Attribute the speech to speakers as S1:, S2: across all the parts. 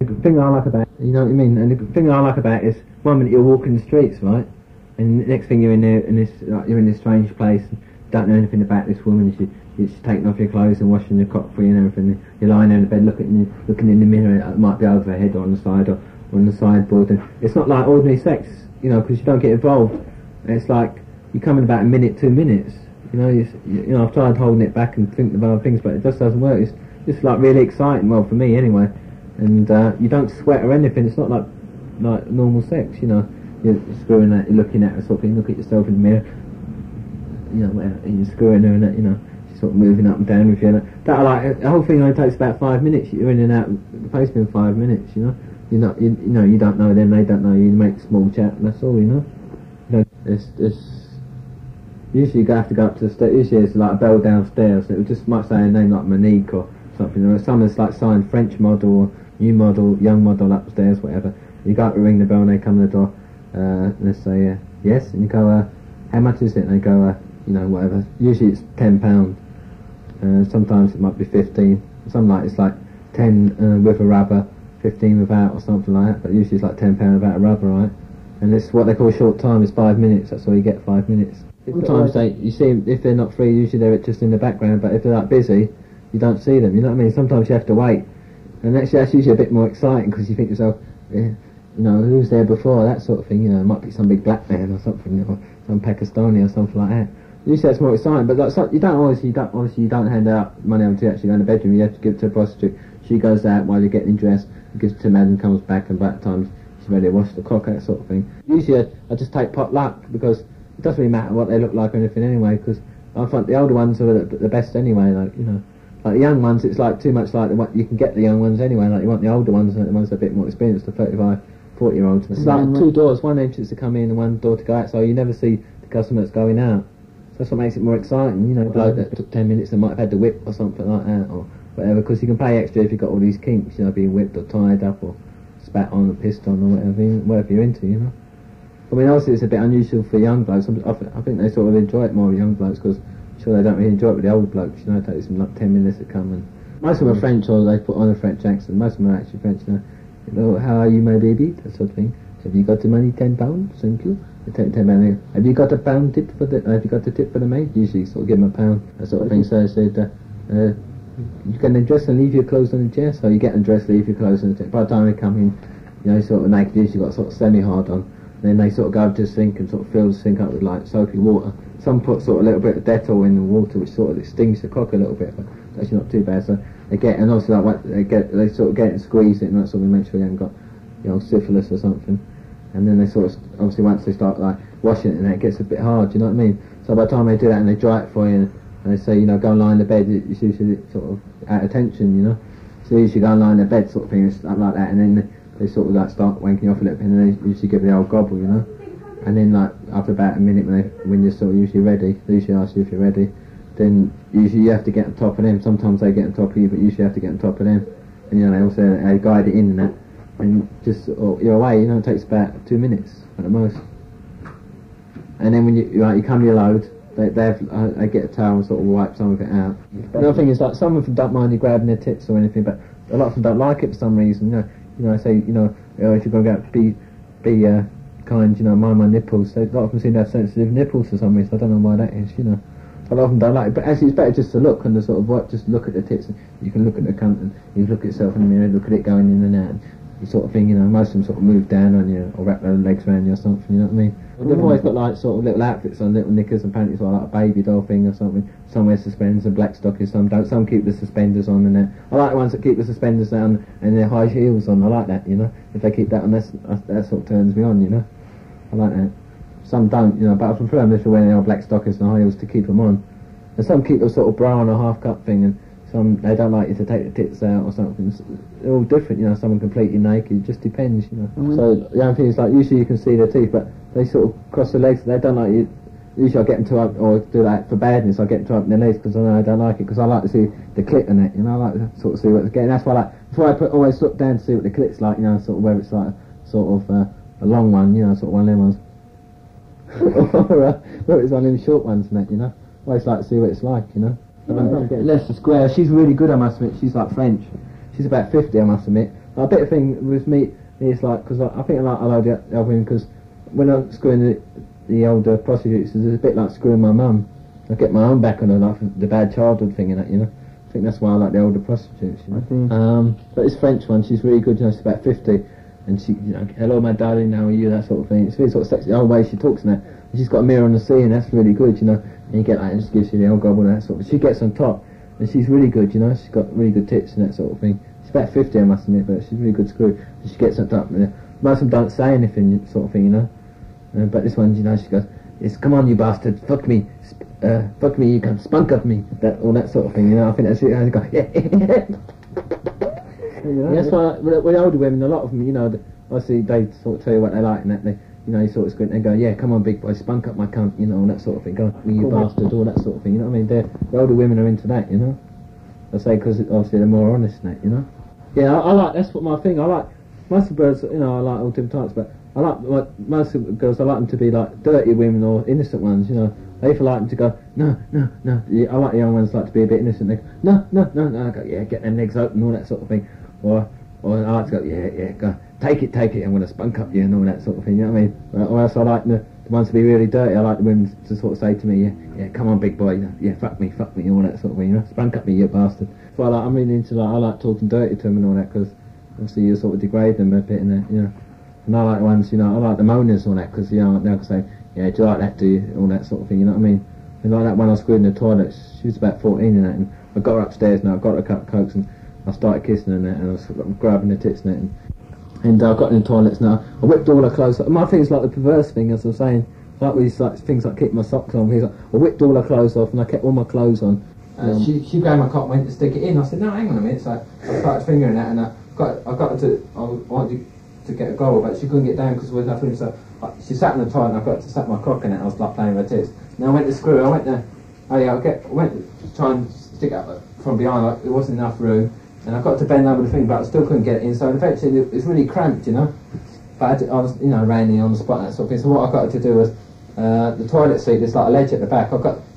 S1: The thing I like about, you know what I mean, and the thing I like about it is, one minute you're walking the streets, right, and the next thing you're in there, in this, like, you're in this strange place, and don't know anything about this woman, she's taking off your clothes and washing your cock for you and everything, and you're lying there in the bed looking in the mirror, it might be over her head or on the side, or on the sideboard, and it's not like ordinary sex, you know, because you don't get involved, and it's like, you come in about a minute, 2 minutes, you know, I've tried holding it back and thinking of other things, but it just doesn't work. It's just like really exciting, well, for me anyway, and you don't sweat or anything. It's not like normal sex, you know. You're screwing at, you're looking at her, sort of thing, look at yourself in the mirror, you know, and you're screwing her and that, you know, she's sort of moving up and down with you. That I like. The whole thing only takes about 5 minutes. You're in and out of the place in 5 minutes, you know. You're not, you know, you don't know them, they don't know you. You make small chat, and that's all, you know. Usually you have to go up to the stairs. Usually it's like a bell downstairs. It just might say a name like Monique or something, or someone's like signed French model or new model, young model upstairs, whatever. You go up to ring the bell and they come to the door. And they say yes, and you go, how much is it? And they go, you know, whatever. Usually it's £10. Sometimes it might be 15. Some like it's like 10 with a rubber, 15 without, or something like that. But usually it's like £10 without a rubber, right? And it's what they call short time. It's 5 minutes. That's all you get, 5 minutes. Sometimes you see them, if they're not free, usually they're just in the background, but if they're like busy, you don't see them, you know what I mean? Sometimes you have to wait, and that's usually a bit more exciting, because you think to yourself, you know, who's there before, that sort of thing, you know, it might be some big black man or something, or some Pakistani or something like that. Usually that's more exciting, but like, you don't hand out money until you actually go in the bedroom. You have to give it to a prostitute. She goes out while you're getting dressed, gives it to a man and comes back, and by that time she's ready to wash the cock, that sort of thing. Usually I just take pot luck, because it doesn't really matter what they look like or anything anyway, because I find the older ones are the best anyway, like, you know. Like the young ones, it's like too much like you can get the young ones anyway, like you want the older ones, and the ones that are a bit more experienced, the 35, 40-year-olds. It's like two doors, one entrance to come in and one door to go out, so you never see the customer that's going out. So that's what makes it more exciting, you know. A bloke that took 10 minutes and might have had the whip or something like that, or whatever, because you can pay extra if you've got all these kinks, you know, being whipped or tied up or spat on or pissed on or whatever you're into, you know. I mean, obviously it's a bit unusual for young blokes. I think they sort of enjoy it more with young blokes, because sure they don't really enjoy it with the old blokes, you know. It takes them like 10 minutes to come, and most of them are French, or they put on a French accent. Most of them are actually French, you know. How are you, my baby? That sort of thing. Have you got the money? £10? Thank you. They take £10. Have you got a pound tip for the? Have you got the tip for the maid? Usually sort of give them a pound, that sort of thing. So I said, you can undress and leave your clothes on the chair. So you get undressed, leave your clothes on the chair. By the time they come in, you know, sort of naked, usually got sort of semi-hard on. Then they sort of go up to the sink and sort of fill the sink up with like soapy water. Some put sort of a little bit of Dettol in the water, which sort of stings the cock a little bit, but it's actually not too bad. So they get, and obviously like they sort of get it and squeeze it, and that sort of make sure they haven't got, you know, syphilis or something. And then they sort of, obviously once they start like washing it, and it gets a bit hard, you know what I mean? So by the time they do that and they dry it for you, and they say, you know, go and lie in the bed, it's usually sort of out of tension, you know. So you usually go and lie in the bed sort of thing, and like that, and then they sort of like start wanking off a little bit, and then they usually give the old gobble, you know. And then like after about a minute, when you're sort of usually ready, they usually ask you if you're ready. Then usually you have to get on top of them. Sometimes they get on top of you, but usually you have to get on top of them. And you know, they also guide it in and that, and just you're away. You know, it takes about 2 minutes at the most. And then when you come your load, they get a towel and sort of wipe some of it out. Another thing is like some of them don't mind you grabbing their tits or anything, but a lot of them don't like it for some reason. You know, I say, you know, if you're going to go be kind, you know, mind my nipples. So a lot of them seem to have sensitive nipples for some reason. I don't know why that is, you know. A lot of them don't like it, but actually it's better just to look and to sort of just look at the tits. And you can look at the cunt and you look at yourself in the mirror, look at it going in and out. And you sort of thing, you know, most of them sort of move down on you or wrap their legs around you or something, you know what I mean? They've always got like sort of little outfits on, little knickers and panties, or like a baby doll thing or something. Some wear suspenders and black stockings, some don't. Some keep the suspenders on and that. I like the ones that keep the suspenders down and their high heels on. I like that, you know. If they keep that on, that sort of turns me on, you know. I like that. Some don't, you know, but I prefer them if they're wearing their black stockings and high heels to keep them on. And some keep a sort of bra on a half cup thing, and some they don't like you to take the tits out or something. They're all different, you know. Some are completely naked. It just depends, you know. So the only thing is like usually you can see their teeth, but they sort of cross their legs. They don't like you. Usually I get them to up or do that for badness. I get them to up in their legs because I know I don't like it, because I like to see the clit in it, you know. I like to sort of see what it's getting. That's why always look down to see what the clit's like, you know, sort of whether it's like sort of a long one, you know, sort of one of them ones, or whether it's one of them short ones and that, you know. I always like to see what it's like, you know. Leicester Square, she's really good, I must admit. She's like French. She's about 50, I must admit. A bit of thing with me is like, because I think I like the other women, because when I'm screwing the older prostitutes, it's a bit like screwing my mum. I get my own back on her, like the bad childhood thing and that, you know. I think that's why I like the older prostitutes, you know. But this French one, she's really good, you know, she's about 50, and she, you know, hello my darling, how are you, that sort of thing. It's really sort of sexy, the whole way she talks and that. And she's got a mirror on the sea, and that's really good, you know. And you get like, and she gives you the old gobble and that sort of. She gets on top, and she's really good, you know. She's got really good tits and that sort of thing. She's about 50, I must admit, but she's really good screw. And she gets on top, you know. Most of them don't say anything, sort of thing, you know. But this one, you know, she goes, "Yes, come on, you bastard, fuck me, you can spunk up me," all that sort of thing, you know. I think that's it. I go, yeah. You know, that's why with older women, a lot of them, you know, obviously they sort of tell you what they like and that. They, you know, you sort of squint and go, "Yeah, come on, big boy, spunk up my cunt," you know, all that sort of thing. Go, "You bastard," all that sort of thing. You know what I mean? The older women are into that, you know. I say because obviously they're more honest than that, you know. Yeah, I like, that's what my thing. I like most of the birds, you know. I like all different types, but I like most of the girls. I like them to be like dirty women or innocent ones, you know. I even like them to go, no. I like the young ones like to be a bit innocent. They go, no. I go, yeah, get their legs open, all that sort of thing. Or I like to go, yeah, go, take it, I'm going to spunk up you and all that sort of thing. You know what I mean? Or else I like the ones to be really dirty. I like the women to sort of say to me, yeah, come on, big boy, yeah, fuck me, all that sort of thing. You know, spunk up me, you bastard. So I'm really into like, I like talking dirty to them and all that, because obviously you sort of degrade them a bit in that, you know. And I like the ones, you know, I like the moaners and all that, because, you know, they'll say, yeah, do you like that, do you? All that sort of thing, you know what I mean? And like that one I screwed in the toilet, she was about 14 and that, and I got her upstairs now, I got her a cup of cokes, and I started kissing her and that, and I was grabbing her tits and that, and I got in the toilets now, I whipped all her clothes. My thing is like the perverse thing, as I was saying, like with these like, things like keeping my socks on, I whipped all her clothes off, and I kept all my clothes on. She grabbed my cock and went to stick it in. I said, no, hang on a minute. So I started fingering that, and I wanted to get a goal, but she couldn't get down because there was nothing. So she sat in the toilet, and I got to suck my cock in it, and I was like playing with her tits. Now I went to screw her. I went to try and stick it up from behind, like there wasn't enough room, and I got to bend over the thing, but I still couldn't get it in. So eventually it was really cramped, you know. But I was, you know, raining on the spot and that sort of thing. So what I got her to do was the toilet seat. There's like a ledge at the back.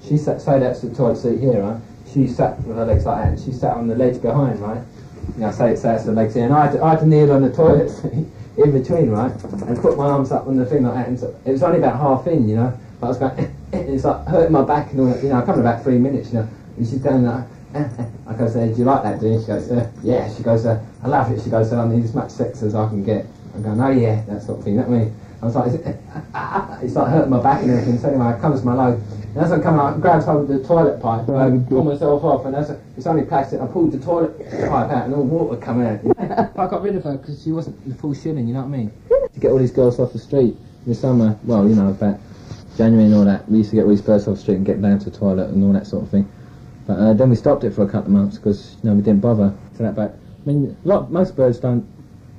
S1: She sat, say that's the toilet seat here, right? She sat with her legs like that, and she sat on the ledge behind, right? You know, say that's the legs here, and I had to kneel on the toilet seat in between, right? And put my arms up on the thing like that, and so it was only about half in, you know. But I was going, it's like hurting my back and all that, you know. I come in about 3 minutes, you know, and she's down like, I go, do you like that, do you? She goes, yeah. She goes, I love it. She goes, I need as much sex as I can get. I'm going, oh yeah, that sort of thing. You know what I mean? I was like, it's like hurting my back and everything. So anyway, I come to my load. And as I'm coming out, I grabbed hold of the toilet pipe, pull myself off, and it's only plastic. I pulled the toilet pipe out, and all water coming out. I got rid of her because she wasn't the full shilling. You know what I mean? To get all these girls off the street in the summer, well, you know, about January and all that, we used to get all these birds off the street and get down to the toilet and all that sort of thing. But then we stopped it for a couple of months because, you know, we didn't bother to that. But I mean, most birds don't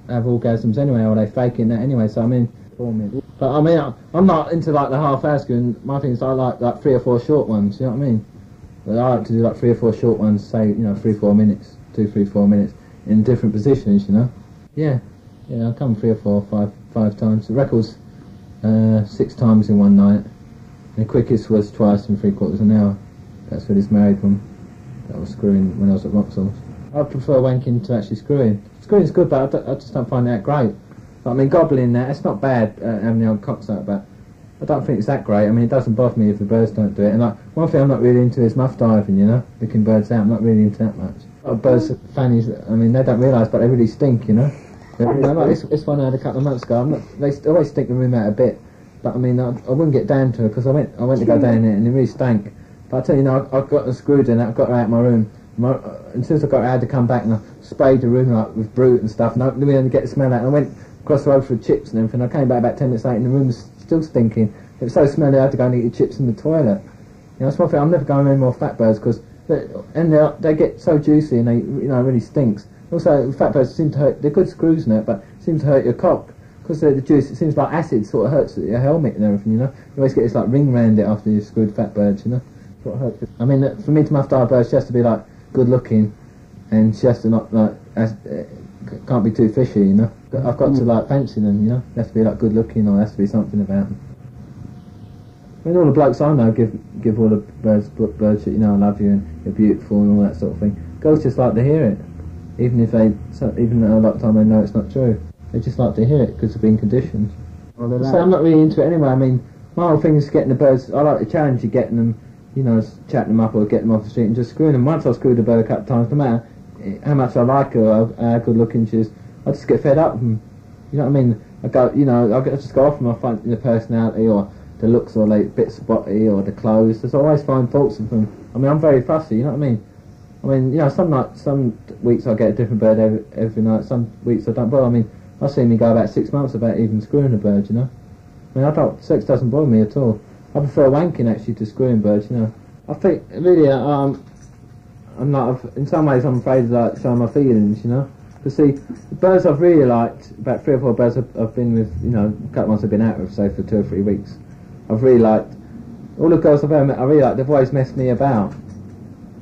S1: have orgasms anyway, or they faking that anyway. So I mean. But I mean, I'm not into like the half-hour screwing. My thing is I like 3 or 4 short ones. You know what I mean? But I like to do like 3 or 4 short ones. Say, you know, 3-4 minutes, 2-3-4 minutes in different positions. You know? Yeah. I come 3 or 4, 5 times. The record's 6 times in one night. And the quickest was twice in 3/4 an hour. That's for this married one that I was screwing when I was at Vauxhall. I prefer wanking to actually screwing. Screwing's good, but I just don't find that great. I mean, gobbling that, it's not bad, having the old cocks out, but I don't think it's that great. I mean, it doesn't bother me if the birds don't do it. And like, one thing I'm not really into is muff diving, you know, picking birds out. I'm not really into that much. A lot of birds, fannies, I mean, they don't realise, but they really stink, you know. You know, like this one I had a couple of months ago. They always stink the room out a bit, but I mean, I wouldn't get down to her because I went to go down there and it really stank. But I tell you, I got her screwed in. I got her out of my room. And since I got her, I had to come back and I sprayed the room like with brute and stuff. And I didn't really get the smell out. And I went across the road for chips and everything. I came back about 10 minutes later and the room was still stinking. It was so smelly I had to go and eat the chips in the toilet. You know, that's one thing. I'm never going any more fat birds because they get so juicy and they, you know, it really stinks. Also, fat birds seem to hurt. They're good screws in it, but seem to hurt your cock because the juice. It seems like acid sort of hurts your helmet and everything. You know, you always get this like ring round it after you screwed fat birds. You know, sort of hurts. I mean, for me to muff dive birds, she has to be like good looking, and she has to not like can't be too fishy. You know, I've got to like fancy them. You know, they have to be like good looking, or there has to be something about them. I mean, all the blokes I know give all the birds shit, you know, I love you and you're beautiful and all that sort of thing. Girls just like to hear it. even if even though a lot of time they know it's not true. They just like to hear it because they've been conditioned. So I'm not really into it anyway. I mean, my whole thing is getting the birds. I like the challenge of getting them, you know, chatting them up or getting them off the street and just screwing them. Once I screwed a bird a couple of times, no matter how much I like her or how good looking she is, I just get fed up with them. You know what I mean? I go, you know, I just go off and I find the personality or the looks or like a bit spotty or the clothes. There's always find faults with them. I mean, I'm very fussy. You know what I mean? You know, some weeks I get a different bird every night. Some weeks I don't. Well, I mean, I've seen me go about 6 months without even screwing a bird. You know, I mean, sex doesn't bother me at all. I prefer wanking actually to screwing birds. You know, I think really, I'm not. In some ways, I'm afraid to like show my feelings. You know, because see, the birds I've really liked, about 3 or 4 birds I've been with. You know, a couple of months I've been out with, say for 2 or 3 weeks. I've really liked all the girls I've ever met. I really like. They've always messed me about.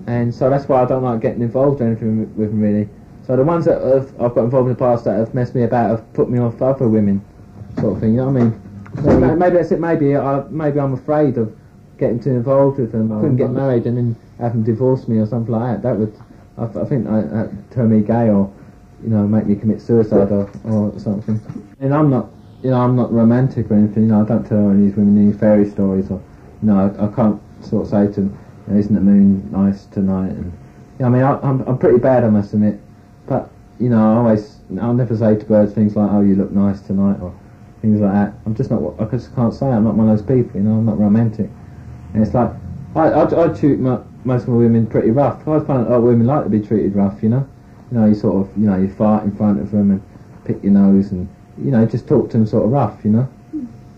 S1: And so that's why I don't like getting involved or anything with them really. So the ones that I've got involved in the past that have messed me about have put me off other women, sort of thing. You know what I mean? Maybe that's it. Maybe I'm afraid of getting too involved with them. I couldn't get married and then have them divorce me or something like that. That would, I think, turn me gay or, you know, make me commit suicide or something. And I'm not romantic or anything. You know, I don't tell any of these women any fairy stories or, you know, I can't sort of say to them, isn't the moon nice tonight? And I mean, I'm pretty bad, I must admit. But you know, I'll never say to birds things like, "Oh, you look nice tonight," or things like that. I'm just not. I just can't say. I'm not one of those people. You know, I'm not romantic. And it's like I treat most of my women pretty rough. I find a lot of women like to be treated rough. You know, you sort of, you know, you fart in front of them and pick your nose and, you know, just talk to them sort of rough. You know,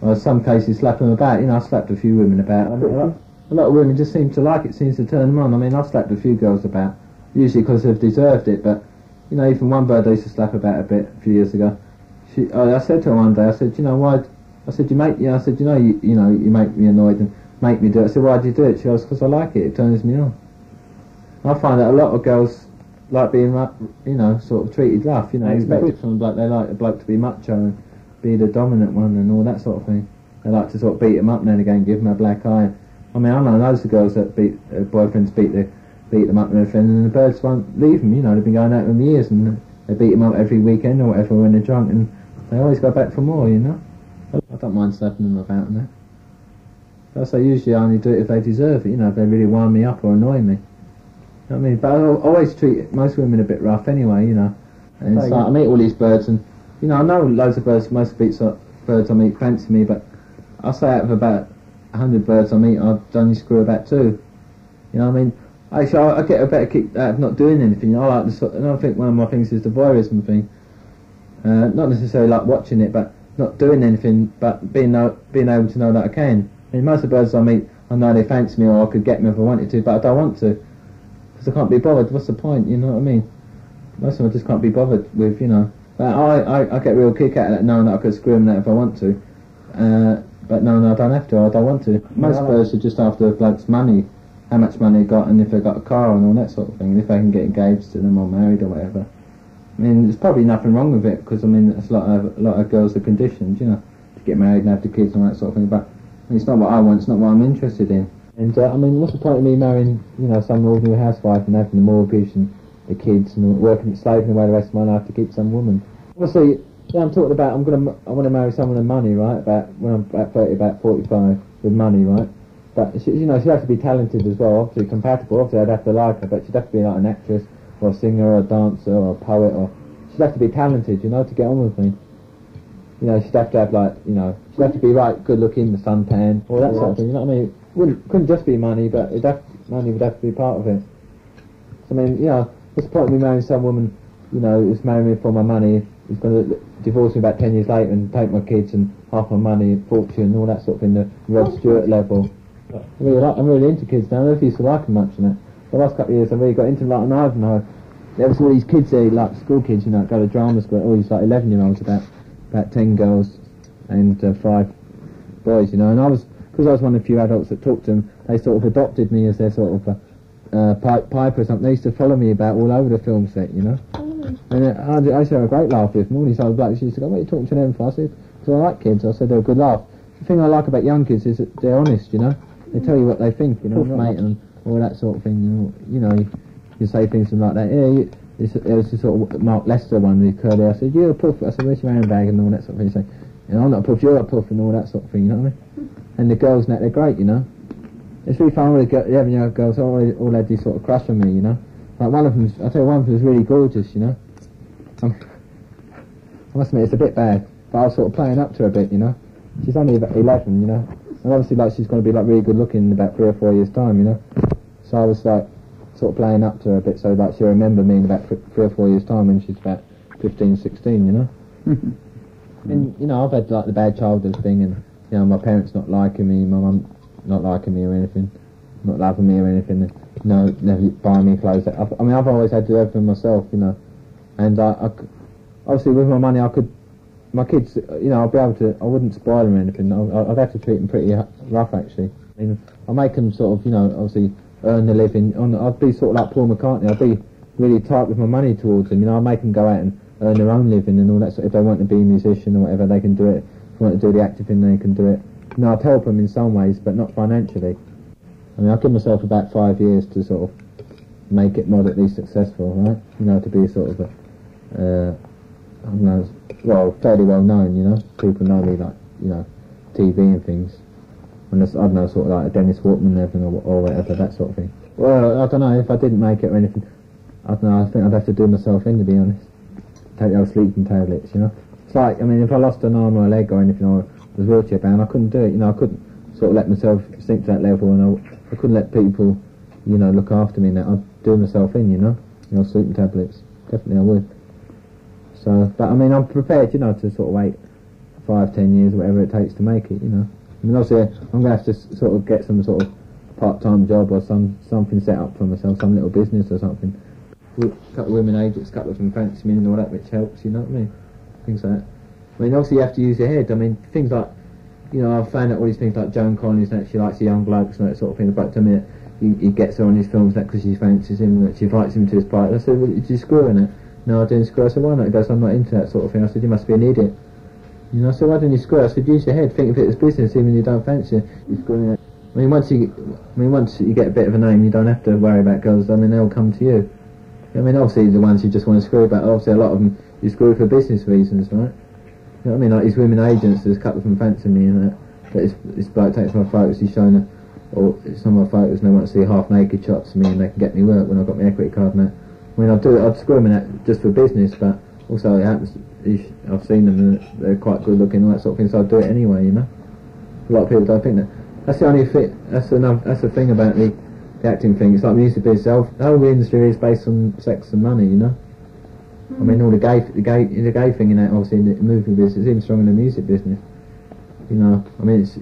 S1: or in some cases slap them about. You know, I slapped a few women about. A lot of women just seem to like it, seems to turn them on. I mean, I've slapped a few girls about, usually because they've deserved it, but, you know, even one bird I used to slap about a bit a few years ago. I said to her one day, I said, you know, why? I said, you make me annoyed and make me do it. I said, why do you do it? She goes, because I like it, it turns me on. I find that a lot of girls like being, you know, sort of treated rough, you know, expect it from them, like they like a bloke to be macho and be the dominant one and all that sort of thing. They like to sort of beat him up now and again, give him a black eye. I mean, I know loads of girls that boyfriends beat them up and everything, and the birds won't leave them. You know, they've been going out for years, and they beat them up every weekend or whatever when they're drunk, and they always go back for more. You know, I don't mind slapping them about and that. But I usually only do it if they deserve it. You know, if they really wind me up or annoy me. You know what I mean? But I always treat most women a bit rough anyway. You know, and it's like I meet all these birds, and you know, I know loads of birds. Most birds I meet fancy me, but I say out of about 100 birds I meet, I'd only screw about 2. You know what I mean? Actually, I get a better kick out of not doing anything. I like and I think one of my things is the voyeurism thing. Not necessarily like watching it, but not doing anything, but being able to know that I can. I mean, most of the birds I meet, I know they fancy me or I could get me if I wanted to, but I don't want to. Because I can't be bothered. What's the point? You know what I mean? Most of them I just can't be bothered with, you know. But I get a real kick out of that, knowing that I could screw them that if I want to. But no, I don't have to, I don't want to. Most birds are just after blokes' money, how much money they got and if they've got a car and all that sort of thing, and if they can get engaged to them or married or whatever. I mean, there's probably nothing wrong with it, because I mean, a lot of girls are conditioned, you know, to get married and have the kids and all that sort of thing, but I mean, it's not what I want, it's not what I'm interested in. And I mean, what's the point of me marrying, you know, some ordinary housewife and having the mortgage and the kids and working, slaving away the rest of my life to keep some woman? Obviously, yeah, I'm talking about, I want to marry someone with money, right, when I'm about 30, about 45, with money, right? But, you know, she'd have to be talented as well, obviously compatible, obviously I'd have to like her, but she'd have to be like an actress, or a singer, or a dancer, or a poet, or she'd have to be talented, you know, to get on with me. You know, she'd have to have, like, you know, she'd have to be right, good looking, the suntan, all that sort of thing, you know what I mean? Couldn't just be money, but money would have to be part of it. So, I mean, you know, what's the point of me marrying some woman, you know, who's marrying me for my money, who's going to divorce me about 10 years later and take my kids and half my money, fortune, all that sort of thing, the Rod Stewart level. I'm really into kids now. I never used to like them much and that. The last couple of years I really got into them like an Ivanhoe. There was all these kids there, like school kids, you know, go to drama school, all these like 11-year-olds, about 10 girls and 5 boys, you know, and because I was one of the few adults that talked to them, they sort of adopted me as their sort of piper or something. They used to follow me about all over the film set, you know. And I used to have a great laugh with them. All these old blokes used to go, what are you talking to them for? I said, because I like kids. I said, they're a good laugh. The thing I like about young kids is that they're honest, you know. They tell you what they think, you know, mate, and all that sort of thing. You know, you say things like that. Yeah, it was this sort of Mark Lester one, the curly. I said, "You're a puff." I said, "Where's your handbag?" and all that sort of thing. He said, "I'm not a puff, you're a puff," and all that sort of thing. You know what I mean? And the girls, they're great. You know, it's really fun with the girls. All had this sort of crush on me. You know, like one of them. I tell you, one of them was really gorgeous. You know, I must admit it's a bit bad, but I was sort of playing up to her a bit. You know, she's only about 11. You know, and obviously like she's going to be like really good looking in about 3 or 4 years time. You know, so I was like sort of playing up to her a bit so that she'll remember me in about 3 or 4 years time when she's about 15, 16, you know. And, you know, I've had like the bad childhood thing, and, you know, my parents not liking me, my mum not liking me or anything, not loving me or anything, and, you know, never buying me clothes. I mean, I've always had to do everything myself, you know, and obviously with my money my kids, you know, I wouldn't spoil them or anything. I'd have to treat them pretty rough, actually. I mean, I make them sort of, you know, obviously earn a living. I'd be sort of like Paul McCartney. I'd be really tight with my money towards them. You know, I'd make them go out and earn their own living and all that. So if they want to be a musician or whatever, they can do it. If they want to do the acting thing, they can do it. You know, I'd help them in some ways, but not financially. I mean, I'll give myself about 5 years to sort of make it moderately successful, right? You know, to be sort of I don't know, well, fairly well known, you know. People know me, like, you know, TV and things. And I don't know, sort of like a Dennis Walkman level or whatever, that sort of thing. Well, I don't know, if I didn't make it or anything, I don't know, I think I'd have to do myself in, to be honest. Take the old sleeping tablets, you know. It's like, I mean, if I lost an arm or a leg or anything, or was wheelchair bound, I couldn't do it, you know. I couldn't sort of let myself sink to that level, and I couldn't let people, you know, look after me and that. I'd do myself in, you know. You know, sleeping tablets. Definitely I would. So, but I mean, I'm prepared, you know, to sort of wait 5, 10 years, whatever it takes to make it, you know. I mean, obviously, I'm going to have to sort of get some sort of part-time job or something set up for myself, some little business or something. A couple of women agents, a couple of them fancy me and all that, which helps, you know what I mean? Things like that. I mean, obviously you have to use your head. I mean, things like, you know, I've found out all these things like Joan Collins, that she likes the young blokes and that sort of thing. But to me, he gets her on his films that because she fancies him, that she invites him to his party. I said, well, did you screw in it? No, I didn't screw. I said, why not? He goes, I'm not into that sort of thing. I said, you must be an idiot. You know, so why didn't you screw? I said, use your head. Think of it as business, even if you don't fancy it. You screw in it. I mean, once you get a bit of a name, you don't have to worry about girls. I mean, they'll come to you. I mean, obviously the ones you just want to screw about. Obviously, a lot of them you screw for business reasons, right? You know what I mean? Like these women agents, there's a couple of them fancy me and that. But this bloke takes my photos. He's showing her, or some of my photos, and they want to see half naked shots of me, and they can get me work when I've got my equity card and that. I mean, I'd screw them in that just for business, but also it happens. I've seen them and they're quite good looking and all that sort of thing, so I'd do it anyway, you know. A lot of people don't think that. That's the only thing. That's the thing about the acting thing. It's like music business. The whole industry is based on sex and money, you know. I mean, all the gay thing in that, obviously in the movie business, is even stronger than the music business. You know, I mean, it's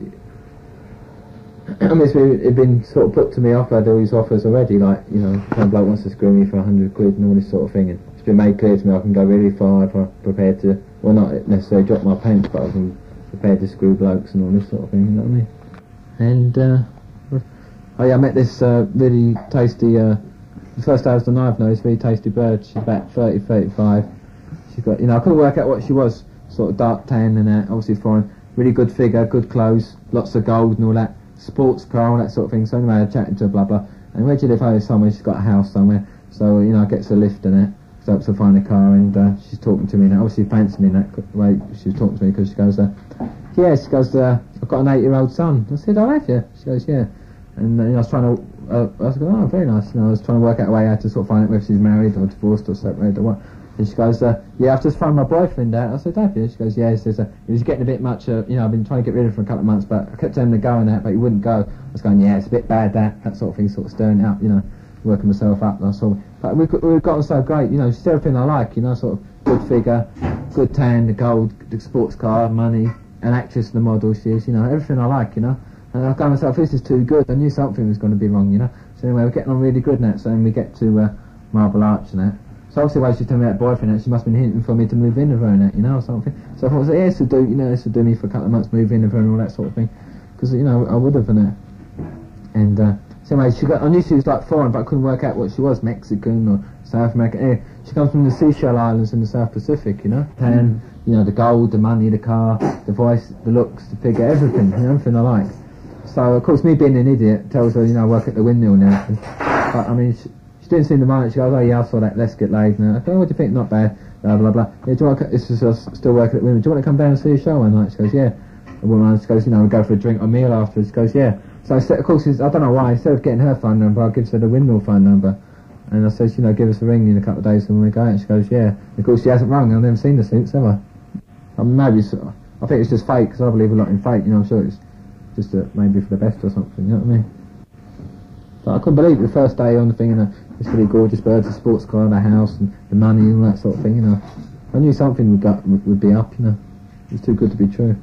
S1: been sort of put to me off. I had all these offers already, like, you know, some bloke wants to screw me for 100 quid and all this sort of thing, and it's been made clear to me I can go really far if I'm prepared to, well, not necessarily drop my pants, but I'm prepared to screw blokes and all this sort of thing, you know what I mean? And, oh yeah, I met this really tasty, the first day I was the knife nose, really tasty bird. She's about 30, 35. She's got, you know, I couldn't work out what she was, sort of dark tan and that, obviously foreign, really good figure, good clothes, lots of gold and all that, sports car, all that sort of thing. So anyway, I chatted to her, blah blah, and where do you live? Oh, somewhere, she's got a house somewhere, so, you know, I get her a lift and that, so I helps her find a car, and she's talking to me now, obviously fancies me in that way, she was talking to me, because she goes, yeah, she goes, I've got an 8-year-old son. I said, oh, have you? She goes, yeah. And you know, I was trying to, I was going, oh, very nice. You know, I was trying to work out a way how to sort of find out whether she's married or divorced or separated or what. And she goes, yeah, I've just thrown my boyfriend out. I said, have you? She goes, yeah. She says, he was getting a bit much, you know, I've been trying to get rid of him for a couple of months, but I kept telling him to go and that, but he wouldn't go. I was going, yeah, it's a bit bad, that sort of thing, sort of stirring it up, you know, working myself up. And I saw, but we've got on so great, you know, she's everything I like, you know, sort of good figure, good tan, the gold, the sports car, money, an actress, the model she is, you know, everything I like, you know. And I go myself, this is too good. I knew something was going to be wrong, you know. So anyway, we're getting on really good now. So then we get to Marble Arch and that. So obviously, while she's telling me about boyfriend, she must have been hinting for me to move in with her and that, you know, or something. So I thought, yeah, this would do, you know, this would do me for a couple of months, move in with her and all that sort of thing. Because, you know, I would have and that. And so anyway, I knew she was like foreign, but I couldn't work out what she was, Mexican or South American. Anyway, she comes from the Seychelles Islands in the South Pacific, you know. And, you know, the gold, the money, the car, the voice, the looks, the figure, everything, you know, everything I like. So, of course, me being an idiot tells her, you know, I work at the windmill now. But, I mean, she's didn't seem to mind. She goes, oh yeah, I saw that, let's get laid now. I go, oh, what do you think? Not bad. Blah, blah, blah. Yeah, do you want to, this is still working at Women. Do you want to come down and see a show one night? She goes, yeah. The woman goes, you know, we'll go for a drink or meal afterwards. She goes, yeah. So of course, I don't know why, instead of getting her phone number, I give her the Windmill phone number. And I says, you know, give us a ring in a couple of days when we go out. And she goes, yeah. And of course, she hasn't rung. I've never seen her since, have I? I mean, maybe I think it's just fake, because I believe a lot in fate, you know. I'm sure it's just maybe for the best or something, you know what I mean? But I couldn't believe it, the first day on the thing, you know, this really gorgeous birds, the sports car, the house, and the money and all that sort of thing, you know. I knew something would be up, you know. It was too good to be true.